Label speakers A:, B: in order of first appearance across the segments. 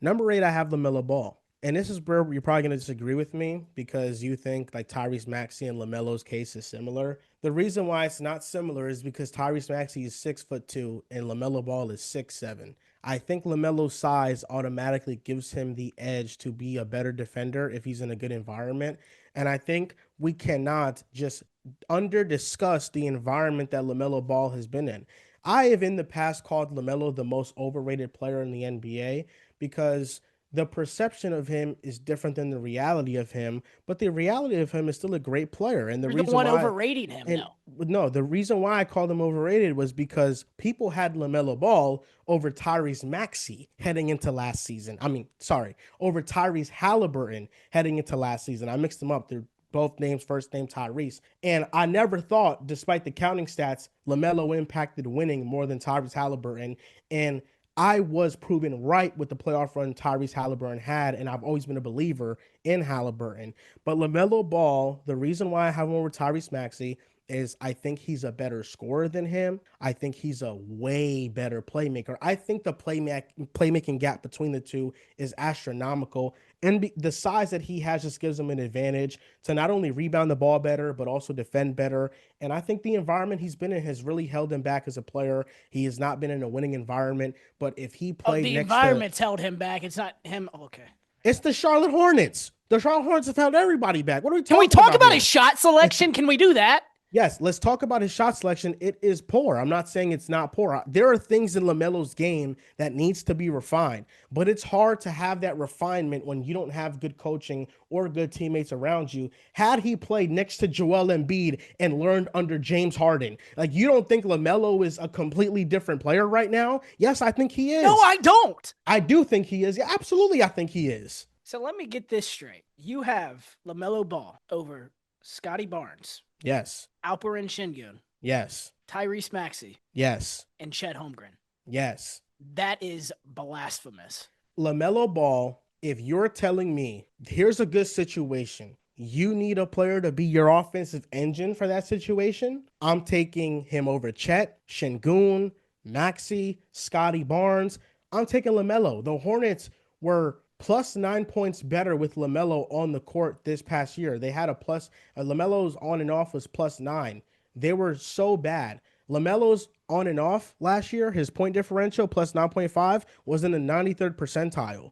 A: Number 8, I have LaMelo Ball. And this is where you're probably going to disagree with me because you think like Tyrese Maxey and LaMelo's case is similar. The reason why it's not similar is because Tyrese Maxey is 6'2" and LaMelo Ball is 6'7". I think LaMelo's size automatically gives him the edge to be a better defender if he's in a good environment. And I think we cannot just under discuss the environment that LaMelo Ball has been in. I have in the past called LaMelo the most overrated player in the NBA because the perception of him is different than the reality of him, but the reality of him is still a great player. And the
B: You're the
A: reason
B: one
A: why
B: overrating him,
A: and
B: though.
A: no, the reason why I called him overrated was because people had LaMelo Ball over Tyrese Maxey heading into last season. I mean, sorry, over Tyrese Halliburton heading into last season. I mixed them up. They're both names, first name Tyrese. And I never thought, despite the counting stats, LaMelo impacted winning more than Tyrese Halliburton. And I was proven right with the playoff run Tyrese Halliburton had, and I've always been a believer in Halliburton. But LaMelo Ball, the reason why I have him over Tyrese Maxey is I think he's a better scorer than him. I think he's a way better playmaker. I think the playmaking gap between the two is astronomical. And the size that he has just gives him an advantage to not only rebound the ball better, but also defend better. And I think the environment he's been in has really held him back as a player. He has not been in a winning environment. But if he played
B: The
A: next to,
B: environment's held him back. It's not him. Okay.
A: it's the Charlotte Hornets. The Charlotte Hornets have held everybody back. What are we
B: Can we
A: talking
B: talk about
A: here?
B: his shot selection? Can we do that?
A: Yes, let's talk about his shot selection. It is poor. I'm not saying it's not poor. There are things in LaMelo's game that needs to be refined, but it's hard to have that refinement when you don't have good coaching or good teammates around you. Had he played next to Joel Embiid and learned under James Harden, like you don't think LaMelo is a completely different player right now? Yes, I think he is.
B: No, I don't.
A: I do think he is. Yeah, absolutely, I think he is.
B: So let me get this straight. You have LaMelo Ball over Scotty Barnes,
A: Yes.
B: Alperen Şengün,
A: Yes.
B: Tyrese Maxey,
A: Yes.
B: and Chet Holmgren.
A: Yes.
B: That is blasphemous.
A: LaMelo Ball, if you're telling me here's a good situation, you need a player to be your offensive engine for that situation, I'm taking him over Chet, Şengün, Maxey, Scotty Barnes. I'm taking LaMelo. The Hornets were plus 9 points better with LaMelo on the court this past year. They had a plus, LaMelo's on and off was plus 9. They were so bad. LaMelo's on and off last year, his point differential plus 9.5 was in the 93rd percentile.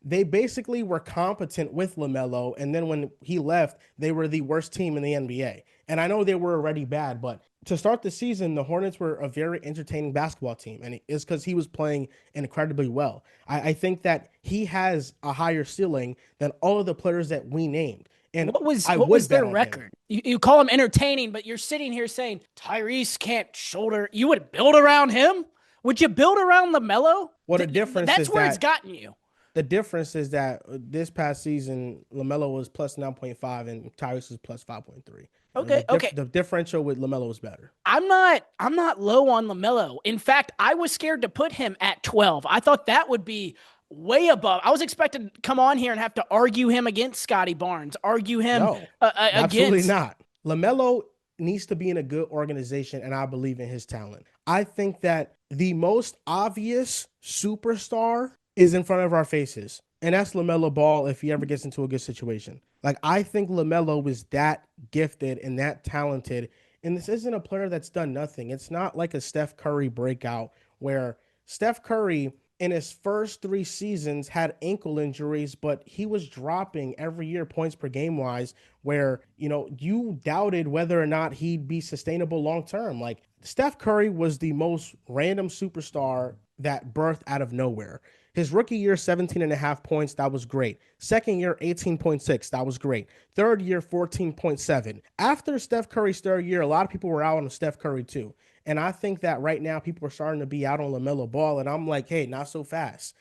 A: They basically were competent with LaMelo, and then when he left, they were the worst team in the NBA. And I know they were already bad, but to start the season, the Hornets were a very entertaining basketball team, and it's because he was playing incredibly well. I think that he has a higher ceiling than all of the players that we named. And
B: what was their record? You call him entertaining, but you're sitting here saying Tyrese can't shoulder. You would build around him? Would you build around LaMelo?
A: What the difference
B: That's
A: is
B: where
A: that
B: it's gotten you.
A: the difference is that this past season, LaMelo was plus 9.5 and Tyrese was plus 5.3.
B: Okay,
A: The differential with LaMelo was better.
B: I'm not low on LaMelo. In fact, I was scared to put him at 12. I thought that would be way above. I was expected to come on here and have to argue him against Scotty Barnes, argue him
A: Absolutely
B: against.
A: not. LaMelo needs to be in a good organization, and I believe in his talent. I think that the most obvious superstar is in front of our faces, and that's LaMelo Ball if he ever gets into a good situation. Like, I think LaMelo is that gifted and that talented, and this isn't a player that's done nothing. It's not like a Steph Curry breakout where Steph Curry in his first 3 seasons had ankle injuries, but he was dropping every year points per game wise where, you doubted whether or not he'd be sustainable long term. Like, Steph Curry was the most random superstar that birthed out of nowhere. His rookie year, 17.5 points. That was great. Second year, 18.6. That was great. Third year, 14.7. After Steph Curry's third year, a lot of people were out on Steph Curry too. And I think that right now people are starting to be out on LaMelo Ball. And I'm like, hey, not so fast.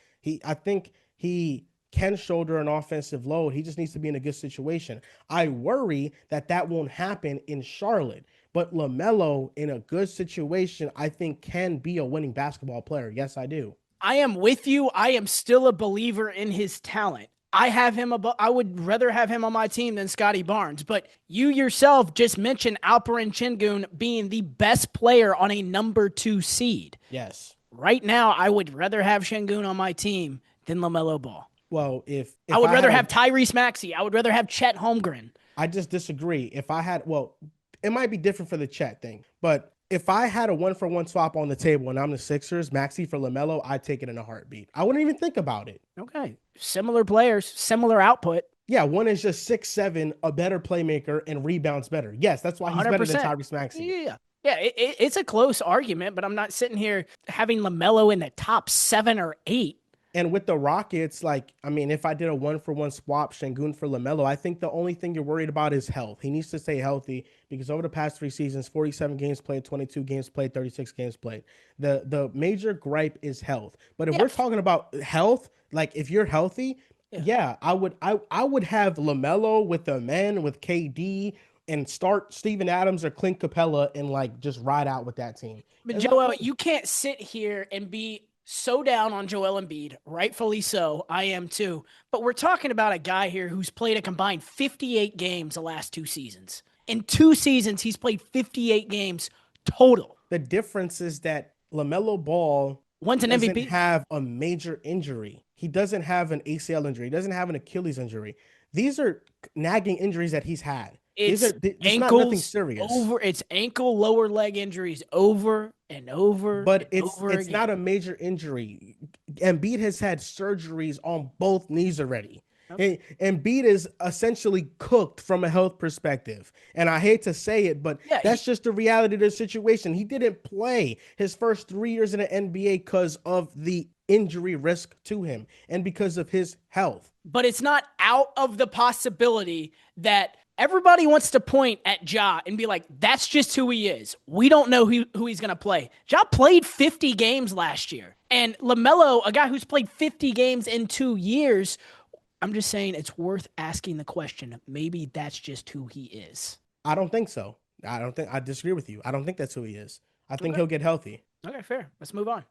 A: I think he can shoulder an offensive load. He just needs to be in a good situation. I worry that won't happen in Charlotte. But LaMelo in a good situation, I think can be a winning basketball player. Yes, I do.
B: I am with you. I am still a believer in his talent. I would rather have him on my team than Scotty Barnes. But you yourself just mentioned Alperen Şengün being the best player on a number 2 seed.
A: Yes.
B: Right now, I would rather have Şengün on my team than LaMelo Ball.
A: Well,
B: I
A: if
B: would
A: I had
B: rather
A: a,
B: have Tyrese Maxey. I would rather have Chet Holmgren.
A: I just disagree. If I had, well, it might be different for the chat thing, but if I had a 1-for-1 swap on the table and I'm the Sixers, Maxey for LaMelo, I'd take it in a heartbeat. I wouldn't even think about it.
B: Okay. Similar players, similar output.
A: Yeah, one is just 6'7", a better playmaker and rebounds better. Yes, that's why he's better than
B: 100%.
A: Tyrese Maxey.
B: Yeah. Yeah, it's a close argument, but I'm not sitting here having LaMelo in the top 7 or 8.
A: And with the Rockets, like, I mean, if I did a 1-for-1 swap, Şengün for LaMelo, I think the only thing you're worried about is health. He needs to stay healthy because over the past 3 seasons, 47 games played, 22 games played, 36 games played. The major gripe is health. But if we're talking about health, like if you're healthy, yeah, I would have LaMelo with the men with KD and start Steven Adams or Clint Capella and like just ride out with that team.
B: But Joel, you can't sit here and be so down on Joel Embiid, rightfully so. I am too. But we're talking about a guy here who's played a combined 58 games the last 2 seasons. In 2 seasons, he's played 58 games total.
A: The difference is that LaMelo Ball doesn't have a major injury. He doesn't have an ACL injury. He doesn't have an Achilles injury. These are nagging injuries that he's had.
B: It's
A: ankles, not nothing serious.
B: It's ankle, lower leg injuries over and over.
A: But
B: and
A: it's
B: over again.
A: not a major injury. Embiid has had surgeries on both knees already. Okay. Embiid is essentially cooked from a health perspective. And I hate to say it, but that's just the reality of the situation. He didn't play his first 3 years in the NBA because of the injury risk to him and because of his health.
B: But it's not out of the possibility that everybody wants to point at Ja and be like, that's just who he is. We don't know who he's going to play. Ja played 50 games last year. And LaMelo, a guy who's played 50 games in 2 years, I'm just saying it's worth asking the question. Maybe that's just who he is.
A: I don't think so. I disagree with you. I don't think that's who he is. I think he'll get healthy.
B: Okay, fair. Let's move on.